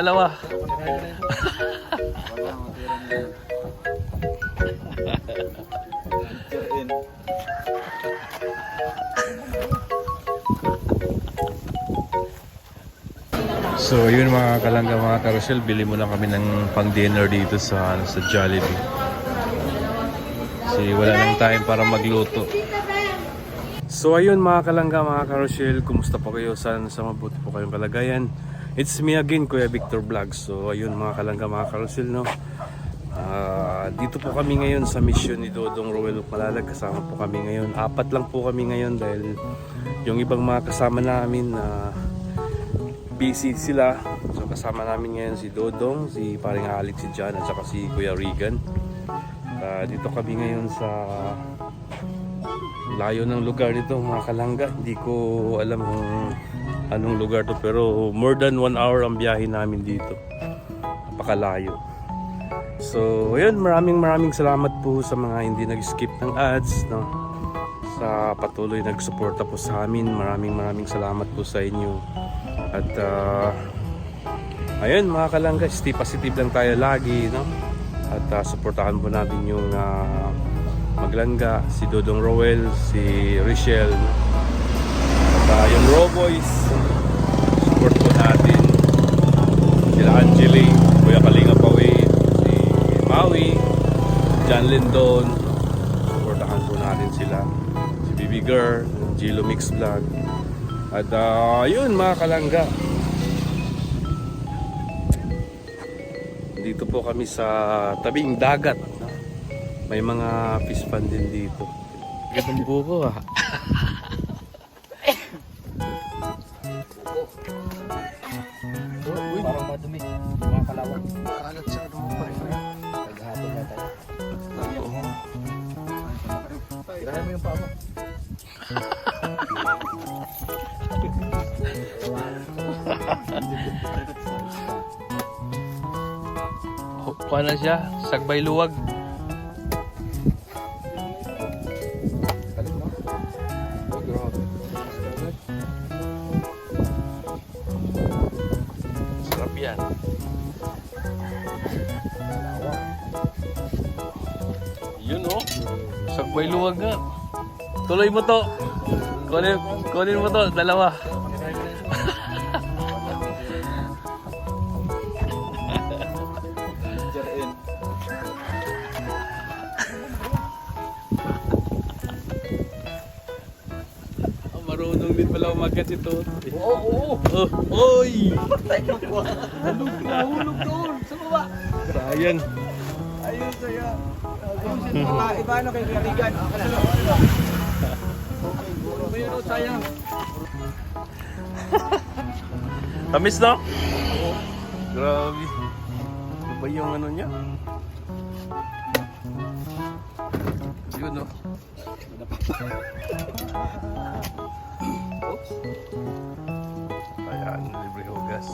Dalawa. So yun mga kalangga, mga karosyel, bili muna kami ng pang dinner dito sa Jollibee. Kasi wala nang time para magluto. So ayun mga kalangga, mga karosyel, kumusta po kayo? Sana sa mabuti po kayong kalagayan. It's me again, Kuya Victor Vlog. So ayun mga kalangga, mga karosyel, no? Dito po kami ngayon sa mission ni Dodong Roel Malalag. Kasama po kami ngayon. 4 lang po kami ngayon dahil yung ibang mga kasama namin busy sila. So kasama namin ngayon si Dodong, si paring Alex, si John, at saka si Kuya Regan. Dito kami ngayon sa layo ng lugar nito mga kalangga. Hindi ko alam kung anong lugar to, pero more than 1 hour ang biyahe namin dito. Napakalayo. So ayun, maraming salamat po sa mga hindi nag-skip ng ads, no? Sa patuloy nagsuporta po sa amin. Maraming salamat po sa inyo. At ayun mga kalangga, stay positive lang tayo lagi, no? At suportahan po natin yung Maglangga, si Dodong Roel, si Richelle, no? At yung Raw Boys, support po natin sila Angeli, Kuya Kalinga Pawe, si Maui, John Lindon, supportahan po natin sila, si Bibi Girl, Gilo Mix Vlog. At yun mga kalangga, dito po kami sa tabing dagat, no? May mga fish pan din dito. Gandang buko Uy, parang madumi. Mga kalawang. Kalat siya. Naghahapon na tayo. Tirahan mo yung paa mo. Kuha na siya, sagbay luwag. Sarap yan. Yun oh, sagbay luwag nga. Tuloy mo to. Kunin mo to, dalawa. Marunong din pala umagat ito. Oo. Oy! Nahulog doon. Sa baba. Ayan. Ayun sa'yo. Iba ano kay Rigan. Mayroon sayang. Tamis no? Grabe. Ano ba yung ano niya? Yun no? Oops. Ayan, libre hugas.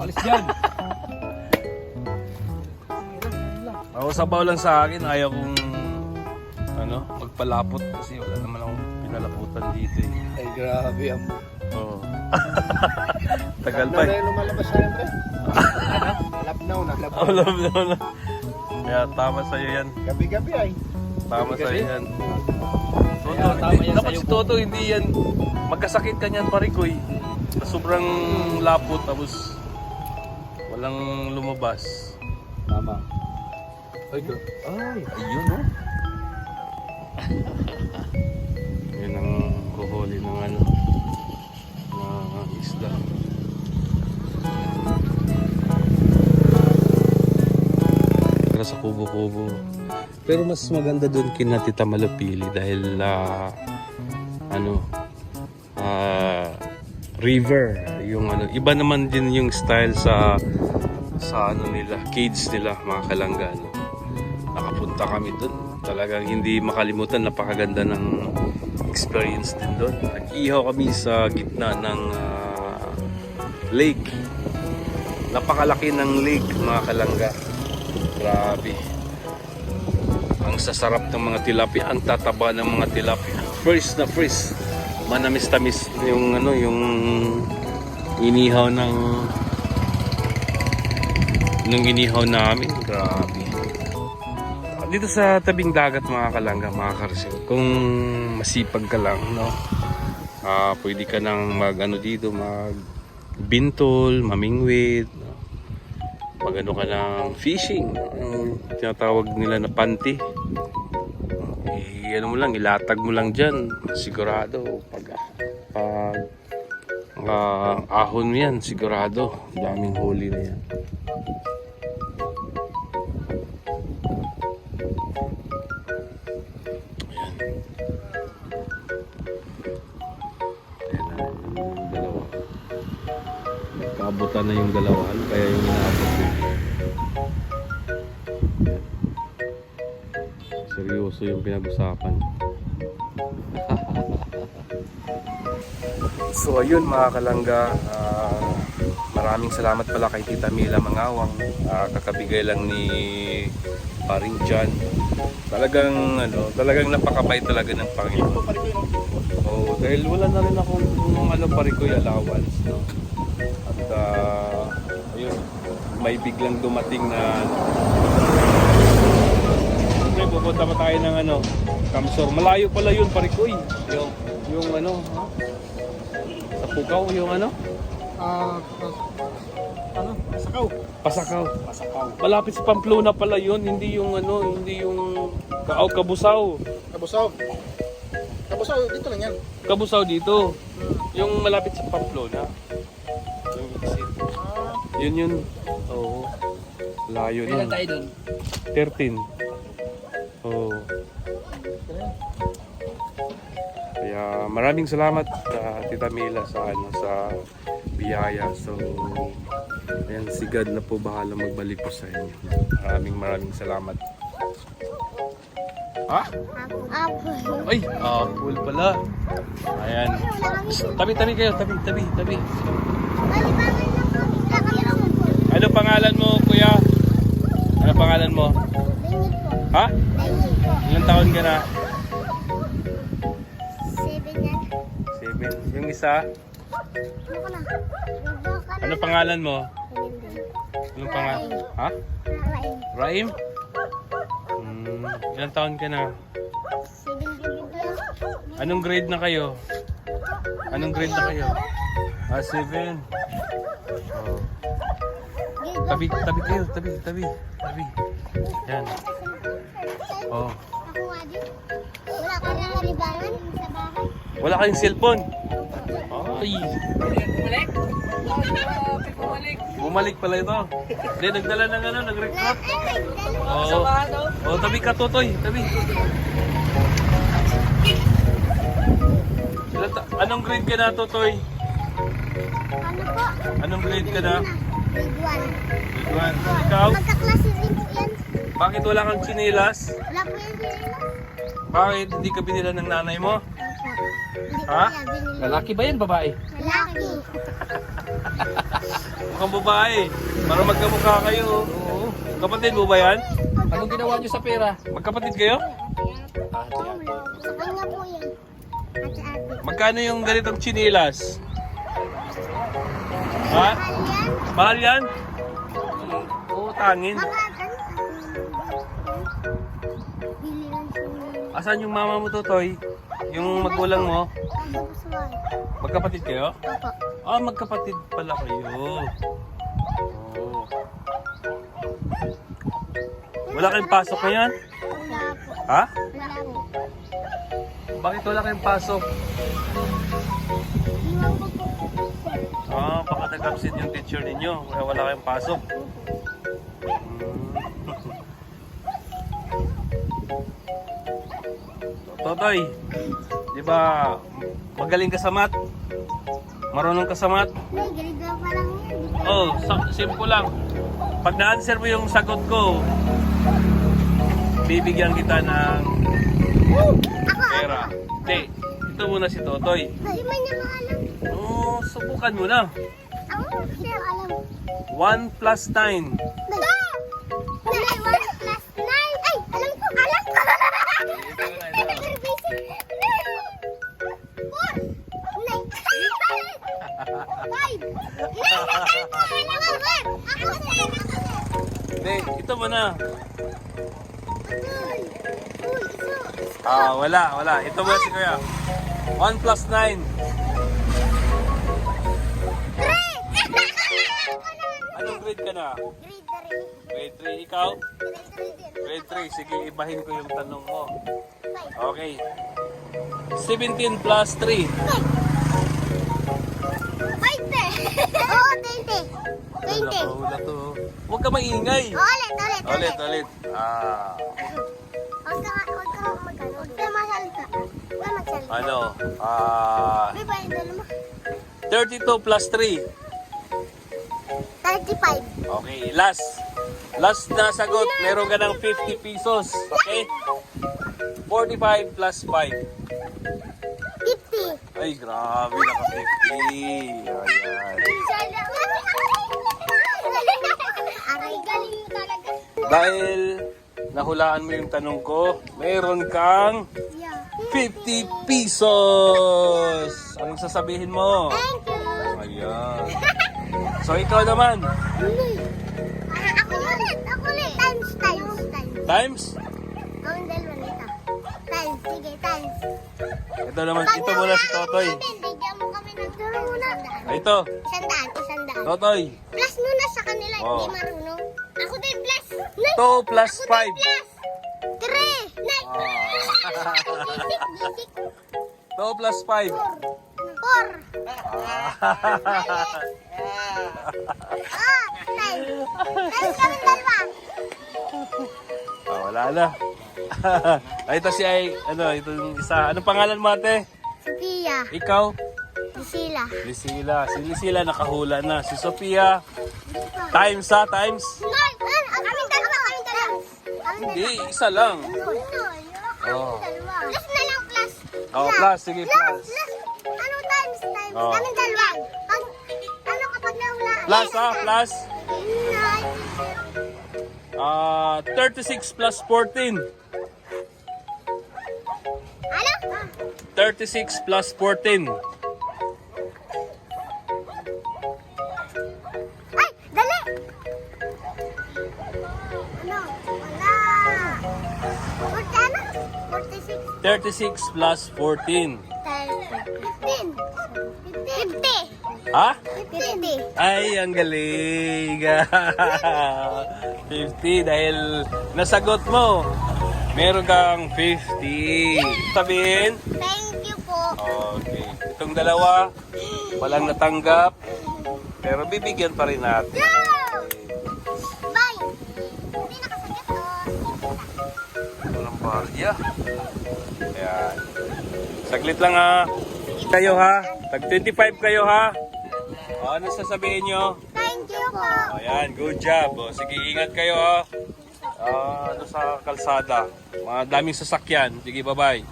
Alis dyan. Ako sabaw lang sa akin, ayaw kong magpalapot kasi wala naman akong pinalaputan dito eh. Ay grabe ang Oo. Tagal pa eh. lumalabas sa pre. Labnaw na. Oh, love na. Kaya tama sa'yo yan. Gabi-gabi ay. Tama sa'yo yan. Toto, Kaya tama hindi, yan dapat sa'yo si Toto hindi yan. Magkasakit ka niyan parikoy. Sobrang lapot tapos walang lumabas. Tama. Ay, ayun oh. Yan ang kuhuli ng ng isda. Pero sa kubo-kubo. Pero mas maganda doon kina Tita Malupili dahil river yung iba naman din yung style sa nila, cage nila mga kalangga, no? Nakapunta kami doon. Talagang hindi makalimutan, napakaganda ng experience din doon. Nag-ihaw kami sa gitna ng lake. Napakalaki ng lake mga kalangga. Grabe. Ang sasarap ng mga tilapia, ang tataba ng mga tilapia. Fresh na fresh. manamis-tamis yung ano, yung inihaw nung inihaw namin. Grabe. Dito sa tabing dagat mga kalangga, mga karsyo, kung masipag ka lang, no? Pwede ka nang mag-ano dito, mag-bintol, mamingwit, no? Mag-ano ka ng fishing, yung tinatawag nila na panty. Ano mo lang, ilatag mo lang dyan, sigurado. Pag ahon mo yan, sigurado. Daming huli na yan. Nagkaabutan na yung dalawa. Ano kaya yung inaabot mo? Seryoso yung pinag-usapan. So ayun mga kalangga, maraming salamat pala kay Tita Mila Mangawang. Kakabigay lang ni Paring John. Talagang napakabait talaga ng Panginoon. Oh, dahil wala na rin akong parikoy allowance, no? At ayun, may biglang dumating na pupunta pa tayo ng Kamsor. Malayo pala yun, parikoy. Yung sa Pukaw, yung Pasakaw. Malapit sa Pamplona pala yun, hindi yung Kabusaw. Kabusaw, dito lang yan. Kabusaw dito. Yung malapit sa Pamplona. Yung exit. Yun. Oo. Layo nun. Kailan tayo dun? 13. Oo. Kaya maraming salamat Tita Mila sa biyaya. So ayan, si God na po bahala magbalik po sa inyo. Maraming salamat. Ha? Apple. Ay, apple pala. Ayan. Tabi kayo, tabi. Ano pangalan mo, kuya? Ano pangalan mo? Ha? Ilang taon ka na? 7. Yung isa? Ano pangalan mo? Anong pangalan? Ha? Raim? Ilang taon ka na? 7. Anong grade na kayo? 7. Oh. Tabi kayo, tabi. Yan. Oh. Wala ka na libangan sa bahay. Wala kayong cellphone? Ay. Bumalik pala ito. Hindi, nagdala ng nag-recruit. Oo. Oh, tabi ka, Totoy. Tabi. Anong grade ka na, Totoy? Ano po? Anong grade ka na? Grade 1. Grade 1. Ikaw? Magkaklase din po yan. Bakit wala kang chinilas? Wala po yan sila. Bakit hindi ka binila ng nanay mo? Hindi ko Ha? kaya binili. Lalaki ba yan, babae? Lalaki. Mukhang babae. Para magkamukha kayo. Oo. Kapatid mo ba yan? Anong ginawa niyo sa pera? Magkapatid kayo? Sa kanya po yan. Ate. Magkano yung ganitong chinilas? Ha? Mahal yan? Mahal yan? Oo, tangin. Mga bili lang siya. Asan yung mama mo, Totoy? Yung magulang mo? Kabusuan. Magkapatid kayo? Opo. Magkapatid pala kayo. Oo. Wala kayong pasok ngayon? Wala po. Ha? Wala po. Bakit wala kayong pasok? Iwan ko po. Baka nag-absent yung teacher ninyo. Kaya wala kayong pasok. Totoy, di ba magaling ka sa math? Marunong ka sa math? May grade 1 pa lang yan. Di ba? Oh, simple lang. Pag na-answer mo yung sagot ko, bibigyan kita ng pera. Hindi, ito muna si Totoy. Hindi man niya maalam. Subukan mo na. Ako, hindi ko alam. 1 plus 9. Hindi! 1 plus 9. Ay, alam ko. Alam ko. Wala. Ito mo si Kuya. 1 plus 9. Anong grade ka na? Grade 3. Ikaw? Grade 3. Sige, ibahin ko yung tanong mo. Okay. 17 plus 3. Wala to. Huwag ka maingay. Ulit. Ano? 32 plus 3. 35. Okay, last na sagot. Meron ka ng 50 pesos. Okay? 45 plus 5. 50. Ay, grabe. Naka 50. Ayan. Aray, galing mo talaga. Dahil nahulaan mo yung tanong ko, meron kang Yeah. 50 pesos. Anong sasabihin mo? Thank you. Ayan. So, ikaw naman. Ako ulit. Times. Times? Ang dalawa nito. Times. Sige, times. Ito naman, ito muna si Totoy. Bigyan mo kami ng turungan. Ito, 100. Totoy. Plus muna sa kanila, Oh. hindi marunong. Ako din plus. 2 plus 5. Plus. 3. 2 plus 5. 4. Times. Times kami dalawa. Wala na. Ay, ito si ito yung isa. Anong pangalan mo, ate? Sophia. Ikaw? Priscilla. Lisila. Si Lisila nakahula na. Si Sophia. Times ha, times. Kami dalawa. Hindi, isa lang. Oh. Plus na lang, plus. Oh, plus. Sige, plus. Ano times? Oh. Kami dalawa. Ano kapag nawala? Plus ha, plus. 36 plus 14. Ano? 36 plus 14. Ay, dali! Ano? Wala. 46. 36 plus 14. 15. 50. Ha? 50. Ay, ang galing. 50 dahil nasagot mo. Meron kang 50. Sabihin? Thank you po. Okay. Itong dalawa, walang natanggap. Pero bibigyan pa rin natin. Go! Bye! Hindi nakasagot to. Walang barya. Ayan. Saglit lang ha. Kayo ha. Tag 25 kayo ha. O, ano sasabihin nyo? Thank you po. Ayan, good job. O, sige, ingat kayo ha. Ano sa kalsada. Mga daming sasakyan. Sige, bye-bye.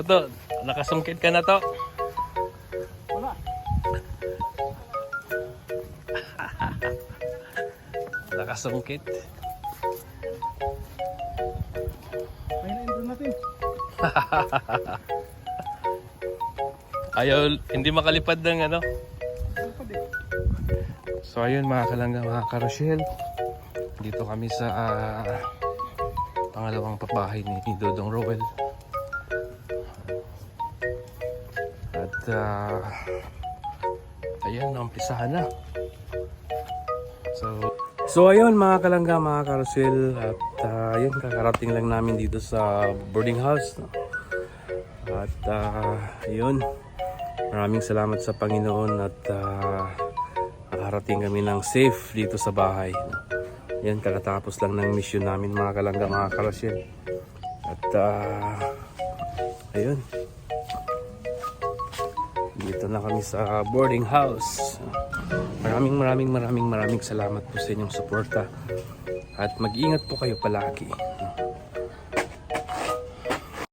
To, nakasungkit ka na to. Wala. Nakasungkit. Kaya na-enter natin. Ayaw, hindi makalipad ng ano. Ano pa din? So ayun mga kalangga, mga karosyel. Dito kami sa pangalawang pabahay ni Dodong Roel. At ayan, naumpisahan na. So ayun mga kalangga, mga karosyel. At ayun, kakarating lang namin dito sa boarding house. No? At ayun, maraming salamat sa Panginoon at nakarating kami ng safe dito sa bahay. No? Yan, kakatapos lang ng mission namin mga kalangga, mga karosyel. At ayun, dito na kami sa boarding house. Maraming salamat po sa inyong suporta. At mag-ingat po kayo palagi.